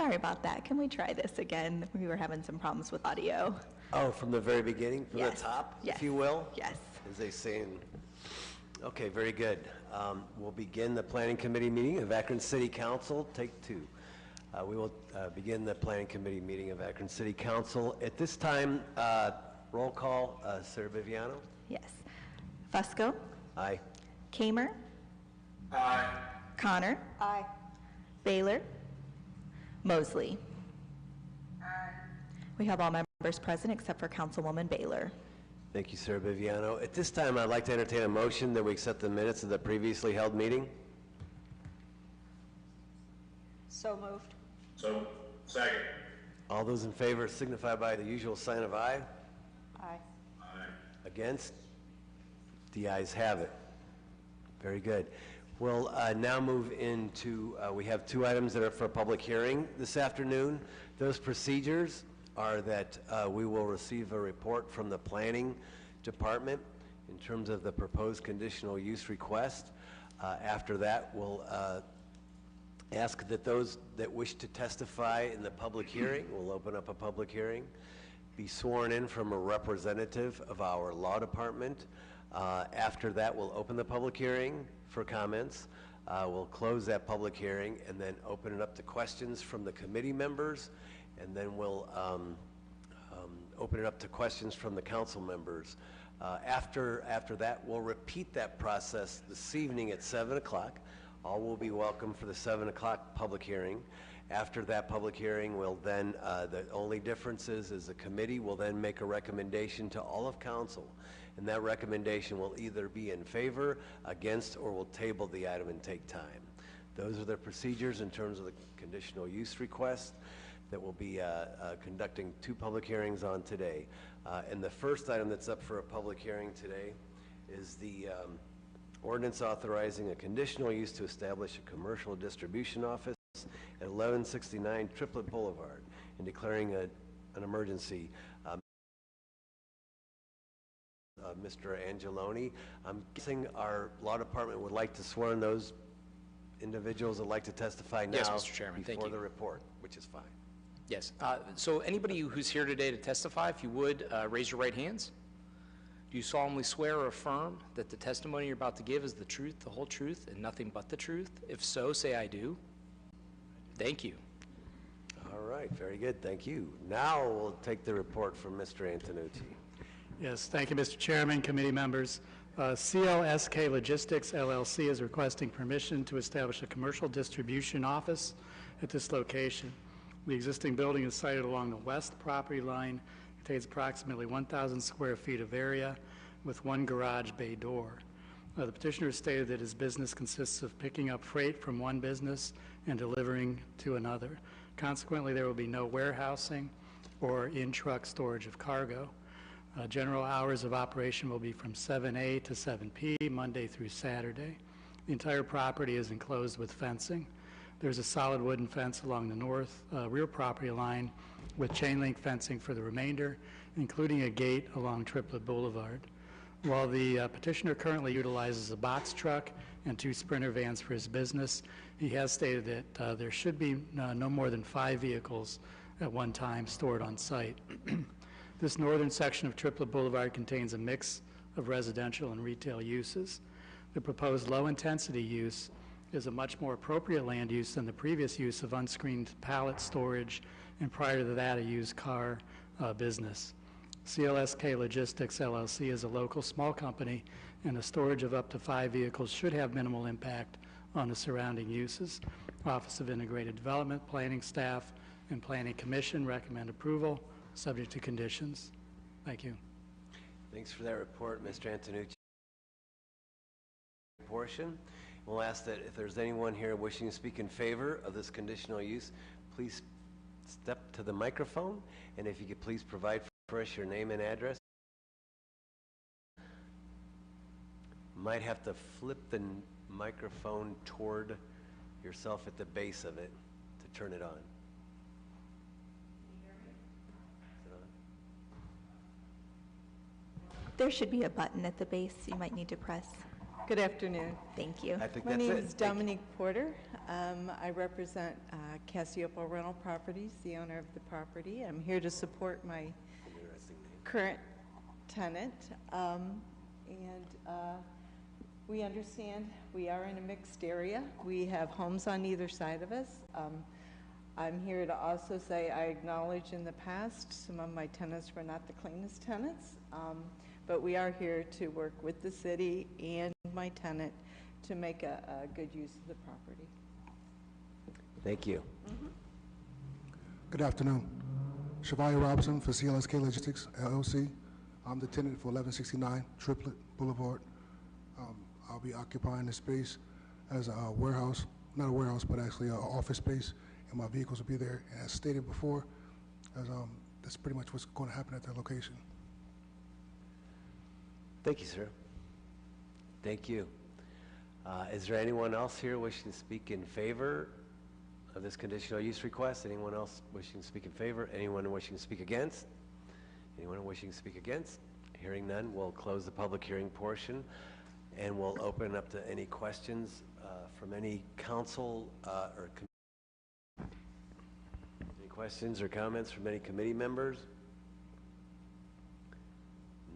Sorry about that. Can we try this again? We were having some problems with audio. Oh, from the very beginning, from Yes. the top, Yes. if you will? Yes. As they say in... Okay, very good. We'll begin the Planning Committee meeting of Akron City Council. Take two. We will begin the Planning Committee meeting of Akron City Council. At this time, roll call, Sarah Viviano. Yes. Fusco. Aye. Kamer. Aye. Connor. Aye. Baylor. Mosley. Aye. We have all members present except for Councilwoman Baylor. Thank you, Sarah Viviano. At this time, I'd like to entertain a motion that we accept the minutes of the previously held meeting. So moved. So, second. All those in favor signify by the usual sign of aye. Aye. Aye. Against? The ayes have it. Very good. We'll now move into, we have two items that are for public hearing this afternoon. Those procedures are that we will receive a report from the Planning Department in terms of the proposed conditional use request. After that, we'll ask that those that wish to testify in the public hearing, we'll open up a public hearing, be sworn in from a representative of our law department. After that, we'll open the public hearing for comments. We'll close that public hearing and then open it up to questions from the committee members, and then we'll open it up to questions from the council members. After that, we'll repeat that process this evening at 7 o'clock. All will be welcome for the 7 o'clock public hearing. After that public hearing, we'll then, the only difference is the committee will then make a recommendation to all of council, and that recommendation will either be in favor, against, or will table the item and take time. Those are the procedures in terms of the conditional use request that we'll be conducting two public hearings on today. And the first item that's up for a public hearing today is the ordinance authorizing a conditional use to establish a commercial distribution office at 1169 Triplet Boulevard and declaring an emergency. Mr. Angeloni, I'm guessing our law department would like to swear in those individuals that like to testify now. Yes, Mr. Chairman, thank before you. the report, which is fine. Yes. So anybody who's here today to testify, if you would, raise your right hands. Do you solemnly swear or affirm that the testimony you're about to give is the truth, the whole truth, and nothing but the truth? If so, say I do. Thank you. All right, very good, thank you. Now we'll take the report from Mr. Antonucci. Yes, thank you, Mr. Chairman, committee members. CLSK Logistics LLC is requesting permission to establish a commercial distribution office at this location. The existing building is sited along the west property line, contains approximately 1,000 square feet of area with one garage bay door. The petitioner stated that his business consists of picking up freight from one business and delivering to another. Consequently, there will be no warehousing or in-truck storage of cargo. General hours of operation will be from 7 to 7 p. Monday through Saturday. The entire property is enclosed with fencing. There's a solid wooden fence along the north rear property line with chain link fencing for the remainder, including a gate along Triplet Boulevard. While the petitioner currently utilizes a box truck and 2 Sprinter vans for his business, he has stated that there should be no more than 5 vehicles at one time stored on site. This northern section of Triplet Boulevard contains a mix of residential and retail uses. The proposed low-intensity use is a much more appropriate land use than the previous use of unscreened pallet storage, and prior to that, a used car business. CLSK Logistics LLC is a local small company, and the storage of up to 5 vehicles should have minimal impact on the surrounding uses. Office of Integrated Development, Planning Staff, and Planning Commission recommend approval, subject to conditions. Thank you. Thanks for that report, Mr. Antonucci. Portion. We'll ask that if there's anyone here wishing to speak in favor of this conditional use, please step to the microphone, and if you could please provide for us your name and address. Might have to flip the microphone toward yourself at the base of it to turn it on. There should be a button at the base you might need to press. Good afternoon. Thank you. I think My that's it. name is Thank you. Dominique Porter. I represent Cassiopo Rental Properties, the owner of the property. I'm here to support my current tenant. We understand we are in a mixed area. We have homes on either side of us. I'm here to also say I acknowledge in the past some of my tenants were not the cleanest tenants, but we are here to work with the city and my tenant to make a good use of the property. Thank you. Good afternoon. Shavalia Robinson for CLSK Logistics, LLC. I'm the tenant for 1169 Triplet Boulevard. I'll be occupying the space as a warehouse, not a warehouse, but actually an office space, and my vehicles will be there. And as stated before, that's pretty much what's going to happen at that location. Thank you, sir. Thank you. Is there anyone else here wishing to speak in favor of this conditional use request? Anyone else wishing to speak in favor? Anyone wishing to speak against? Anyone wishing to speak against? Hearing none, we'll close the public hearing portion, and we'll open up to any questions from any council or any questions or comments from any committee members?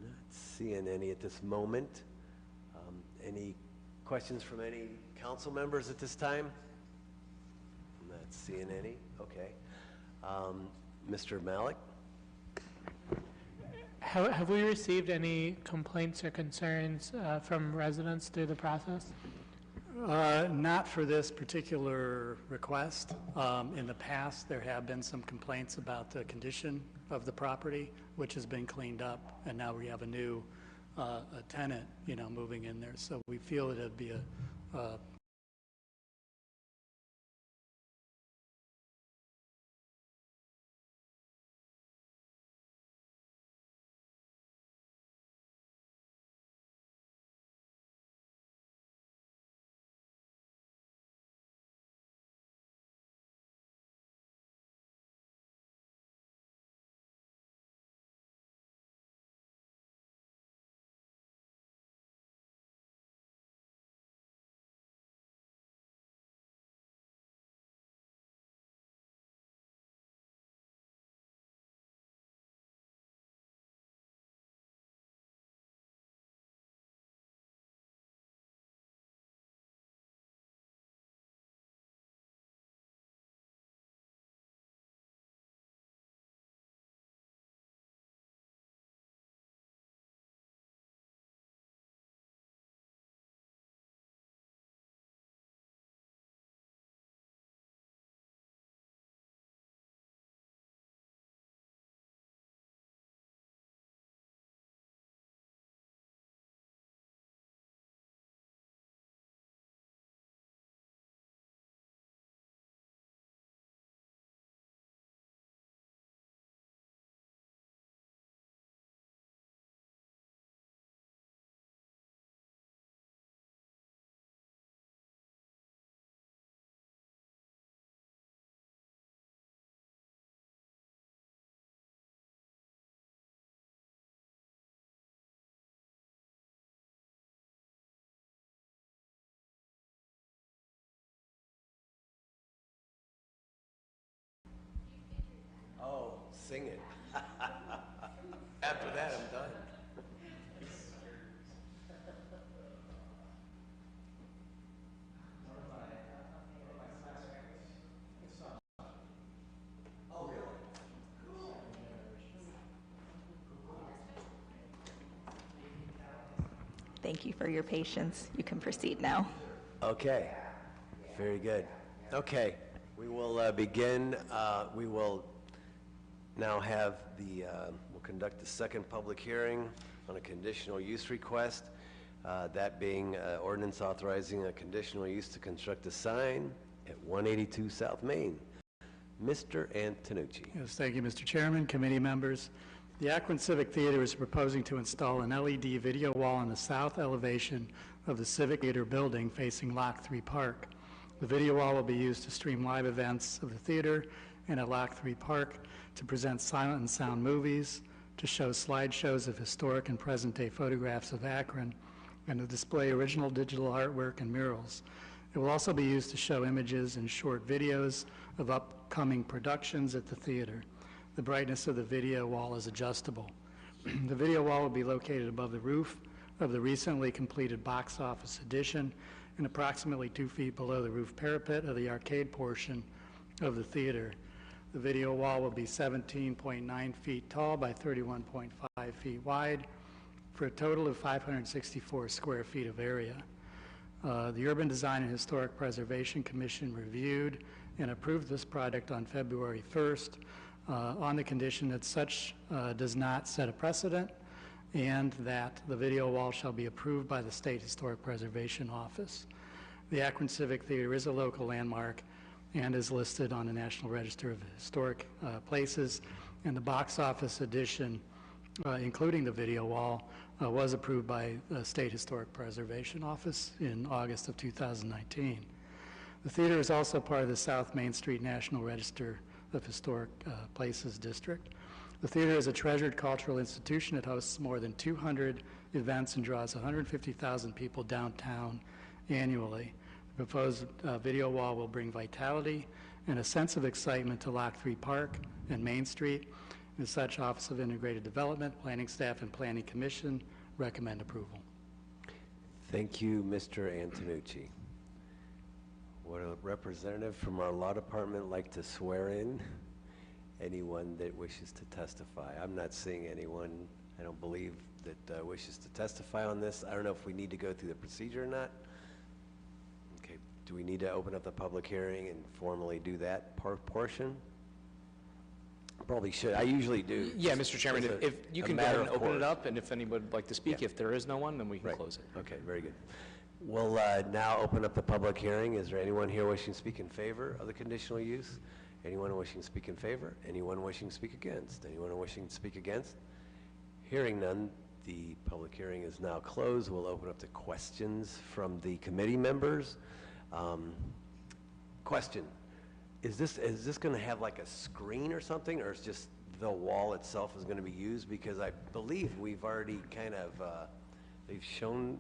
Not seeing any at this moment. Any questions from any council members at this time? Not seeing any. Okay. Mr. Malik? Have we received any complaints or concerns from residents through the process? Not for this particular request. In the past, there have been some complaints about the condition of the property, which has been cleaned up, and now we have a new a tenant, moving in there. So we feel that it'd be a Oh, sing it. After that, I'm done. Thank you for your patience. You can proceed now. Okay, very good. Okay, we will begin. We will now have we'll conduct the second public hearing on a conditional use request, that being ordinance authorizing a conditional use to construct a sign at 182 South Main. Mr. Antonucci. Yes, thank you, Mr. Chairman, committee members. The Akron Civic Theater is proposing to install an LED video wall on the south elevation of the Civic Theater building facing Lock 3 Park. The video wall will be used to stream live events of the theater and at Lock 3 Park, to present silent and sound movies, to show slideshows of historic and present-day photographs of Akron, and to display original digital artwork and murals. It will also be used to show images and short videos of upcoming productions at the theater. The brightness of the video wall is adjustable. The video wall will be located above the roof of the recently completed box office addition and approximately 2 feet below the roof parapet of the arcade portion of the theater. The video wall will be 17.9 feet tall by 31.5 feet wide for a total of 564 square feet of area. The Urban Design and Historic Preservation Commission reviewed and approved this project on February 1st on the condition that such does not set a precedent and that the video wall shall be approved by the State Historic Preservation Office. The Akron Civic Theater is a local landmark and is listed on the National Register of Historic Places, and the box office addition, including the video wall, was approved by the State Historic Preservation Office in August of 2019. The theater is also part of the South Main Street National Register of Historic Places District. The theater is a treasured cultural institution. It hosts more than 200 events and draws 150,000 people downtown annually. The proposed video wall will bring vitality and a sense of excitement to Lock 3 Park and Main Street. As such, Office of Integrated Development, Planning Staff, and Planning Commission recommend approval. Thank you, Mr. Antonucci. Would a representative from our law department like to swear in anyone that wishes to testify? I'm not seeing anyone, I don't believe, that wishes to testify on this. I don't know if we need to go through the procedure or not. Okay, do we need to open up the public hearing and formally do that portion? Probably should. I usually do. Yeah, Mr. Chairman, if you can go ahead and open it course. up, and if anyone would like to speak, Yeah. if there is no one, then we can Right. close it. Okay, very good. We'll now open up the public hearing. Is there anyone here wishing to speak in favor of the conditional use? Anyone wishing to speak in favor? Anyone wishing to speak against? Anyone wishing to speak against? Hearing none, the public hearing is now closed. We'll open up to questions from the committee members. Question, is this going to have like a screen or something, or is just the wall itself is going to be used? Because I believe we've already kind of, they've shown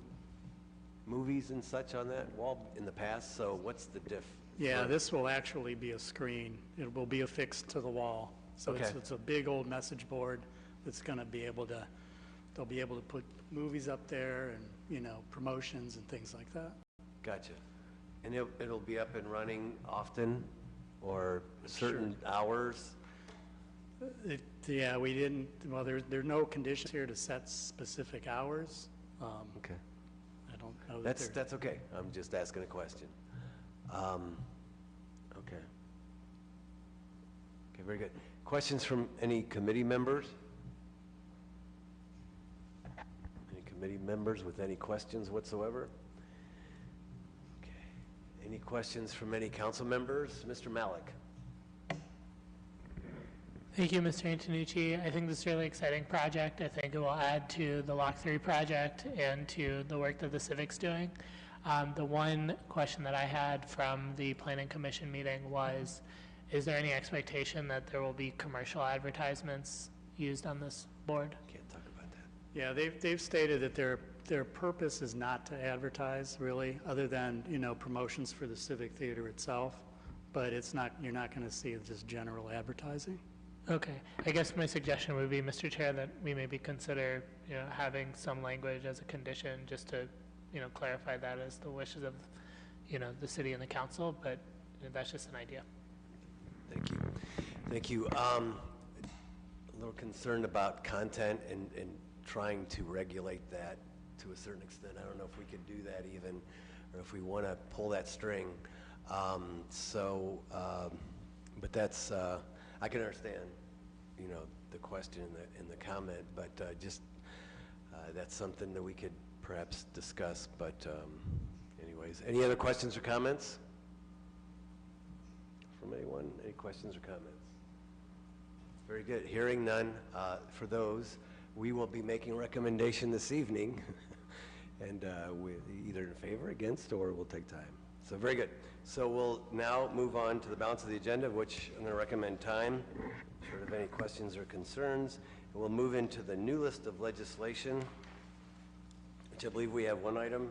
movies and such on that wall in the past, so what's the diff? Yeah, this will actually be a screen. It will be affixed to the wall. So Okay. it's a big old message board that's going to be able to, they'll be able to put movies up there and, you know, promotions and things like that. Gotcha. And it'll be up and running often, or certain hours? Yeah, we didn't, well, there are no conditions here to set specific hours. Okay. I don't know that there. That's okay. I'm just asking a question. Okay. Okay, very good. Questions from any committee members? Any committee members with any questions whatsoever? Okay. Any questions from any council members? Mr. Malik? Thank you, Mr. Antonucci. I think this is a really exciting project. I think it will add to the Lock 3 project and to the work that the Civic's doing. The one question that I had from the Planning Commission meeting was, is there any expectation that there will be commercial advertisements used on this board? Can't talk about that. Yeah, they've stated that their purpose is not to advertise, really, other than, you know, promotions for the Civic Theater itself. But it's not, you're not going to see just general advertising. Okay. I guess my suggestion would be, Mr. Chair, that we maybe consider, you know, having some language as a condition just to, you know, clarify that as the wishes of, you know, the city and the council, but that's just an idea. Thank you. Thank you. A little concerned about content and trying to regulate that to a certain extent. I don't know if we could do that even, or if we want to pull that string. But that's, I can understand, you know, the question and the comment, but just that's something that we could perhaps discuss. But anyways, any other questions or comments from anyone? Any questions or comments? Very good. Hearing none, for those, we will be making a recommendation this evening, and we either in favor, against, or we'll take time. So very good. So we'll now move on to the balance of the agenda, which I'm going to recommend time, short of any questions or concerns. And we'll move into the new list of legislation. which I believe we have one item.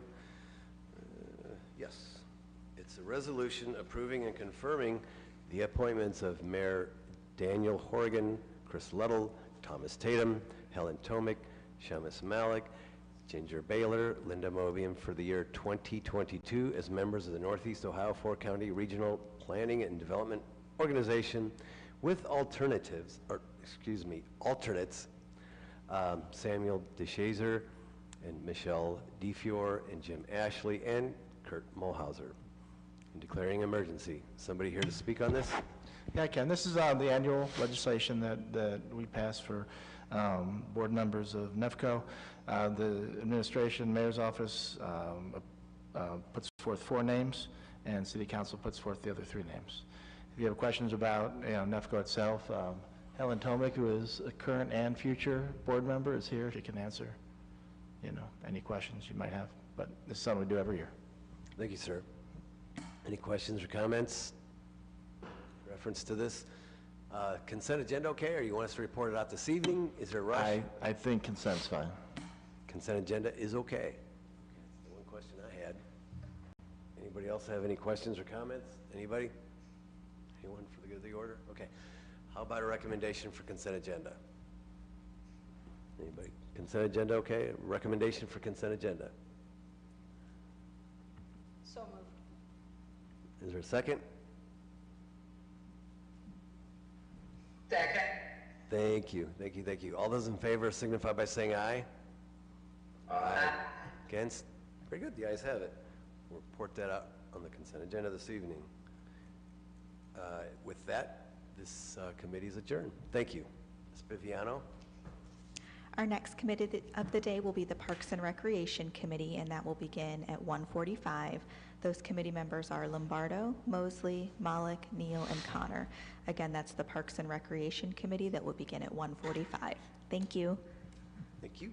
Yes. It's a resolution approving and confirming the appointments of Mayor Daniel Horrigan, Chris Luddle, Thomas Tatum, Helen Tomic, Shamus Malik, Ginger Baylor, Linda Mobium for the year 2022 as members of the Northeast Ohio Four-County Regional Planning and Development Organization with alternates, Samuel DeShazer and Michelle DeFiore and Jim Ashley and Kurt Mulhauser. And declaring emergency. Somebody here to speak on this? Yeah, I can. This is the annual legislation that we pass for board members of NEFCO. The administration, mayor's office puts forth 4 names, and city council puts forth the other 3 names. If you have questions about NEFCO itself, Helen Tomic, who is a current and future board member, is here. She can answer any questions you might have. But this is something we do every year. Thank you, sir. Any questions or comments? Reference to this? Consent agenda okay, or you want us to report it out this evening? Is there a rush? I think consent's fine. Consent agenda is okay. That's the one question I had. Anybody else have any questions or comments? Anybody? Anyone for the good of the order? Okay. How about a recommendation for consent agenda? Anybody? Consent agenda okay? Recommendation for consent agenda. So moved. Is there a second? Second. Thank you, thank you, thank you. All those in favor signify by saying aye. Aye. Against? Very good, the ayes have it. We'll report that out on the consent agenda this evening. With that, this committee is adjourned. Thank you. Ms. Viviano? Our next committee of the day will be the Parks and Recreation Committee, and that will begin at 1:45. Those committee members are Lombardo, Mosley, Malik, Neal, and Connor. Again, that's the Parks and Recreation Committee that will begin at 1:45. Thank you. Thank you.